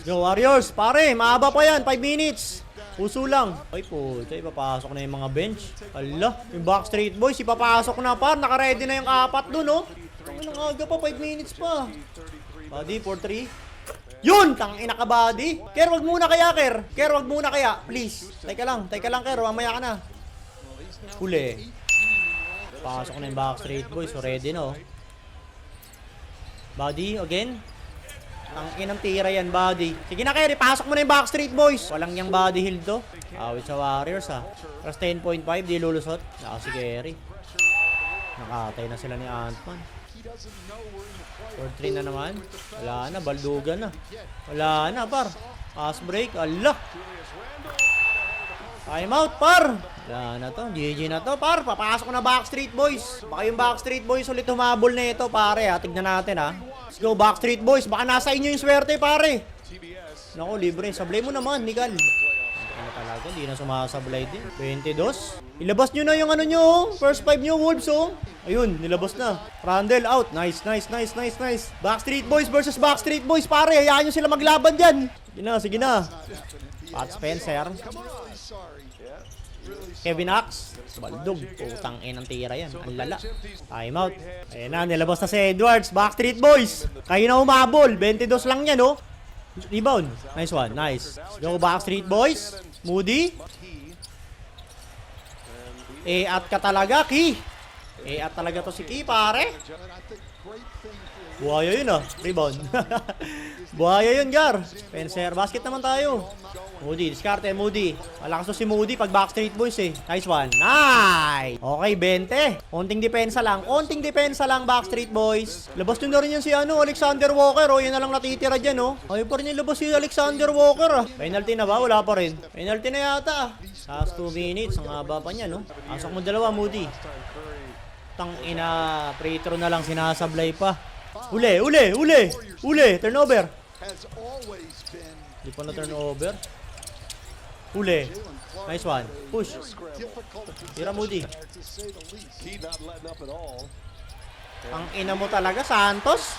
Go Warriors, pare, mahaba pa yan, 5 minutes. Puso lang. Ay po, ipapasok na yung mga bench. Ala, yung Backstreet Boys, ipapasok na par. Naka-ready na yung apat dun, oh. Ang aga pa, 5 minutes pa. Body, 4-3. Yun! Tangina ka, body. Ker, wag muna kaya, Ker. Ker, wag muna kaya. Please. Teka lang, Ker. Mamaya ka na. Huli. Pasok na yung Backstreet Boys. So, ready na, oh. Body, again. Ang inang tira yan, body. Sige na, Kerry. Pasok mo na yung Backstreet Boys. Walang yung body heal to. Awit sa Warriors, ha. Plus 10.5, di lulusot. Si Kerry. Nakatay na sila ni Ant-Man. 4-3 na naman. Wala na, baldugan na. Wala na, par. Pass break. Allah. Time out, par. Wala na to. GG na to, par. Papasok na Backstreet Boys. Baka yung Backstreet Boys ulit humabol na ito, pare, ha. Tignan natin, ha. Let's go, Backstreet Boys. Baka nasa inyo yung swerte, pare. Naku, libre. Sablay mo naman, Nigal. Ano talaga, hindi na sumasablay din. 22. Ilabas nyo na yung ano nyo, first 5 nyo, Wolves, oh. Ayun, nilabas na. Randall out. Nice. Backstreet Boys versus Backstreet Boys, pare. Hayaan nyo sila maglaban dyan. Sige na. Pat Spencer. Kevin Knox. Baldog. Putang inang tira yan. Ang lala. Time out. Ayan na, nilabas na si Edwards. Backstreet Boys. Kayo na umabol. 22 lang yan, oh. Rebound. Nice one. Nice. Go Backstreet Boys. Moody. At ka talaga, Ki. At talaga to si Ki, pare. Buhaya yun, ah. Rebound. Buhaya yun, Gar. Spencer. Basket naman tayo. Moody, diskarte, Moody. Malakas to si Moody pag Backstreet Boys, eh. Nice one. Nice! Okay, 20. Konting depensa lang, Backstreet Boys. Labas nyo na rin yan si Alexander Walker, oh. Yan na lang natitira dyan, oh. Ayaw pa rin yung labas si Alexander Walker, ah. Penalty na ba? Wala pa rin. Penalty na yata, ah. Last 2 minutes. Ang haba pa niya, no? Pasok mo dalawa, Moody. Tangina, free throw na lang, sinasablay pa. Uli. Turnover. Hindi pa na turnover. Uli. Nice one. Push. Tira, Moody. Ang ina mo talaga, Santos.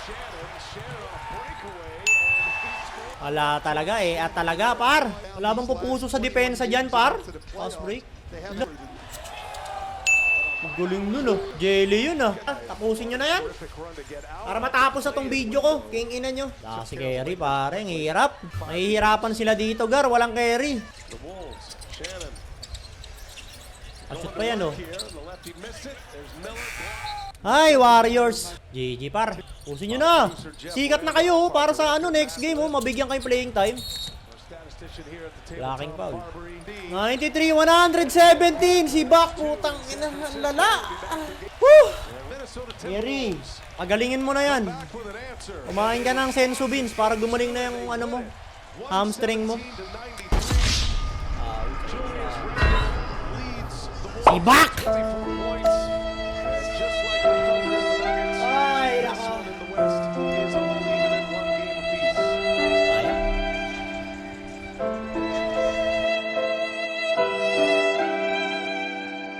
Wala talaga, at talaga, par. Wala bang pupuso sa depensa dyan, par? Pass break. Guling nun, oh. Jelly yun, ah. Tapusin nyo na yan. Para matapos na tong video ko. King ina nyo. Si Kerry, pare. Ang hirap. Nahihirapan sila dito, Gar. Walang carry. Asut pa yan, oh. Hi, Warriors. GG, par. Pusin nyo na. Sikat na kayo, para sa next game, oh. Mabigyan kayo playing time. Blocking foul. 93-117. Si Bak, putang ina, lala. Woo! Kerry, pagalingin mo na yan. Kumain ka ng Sensu Beans para gumaling na yung mo, hamstring mo. Si Bak!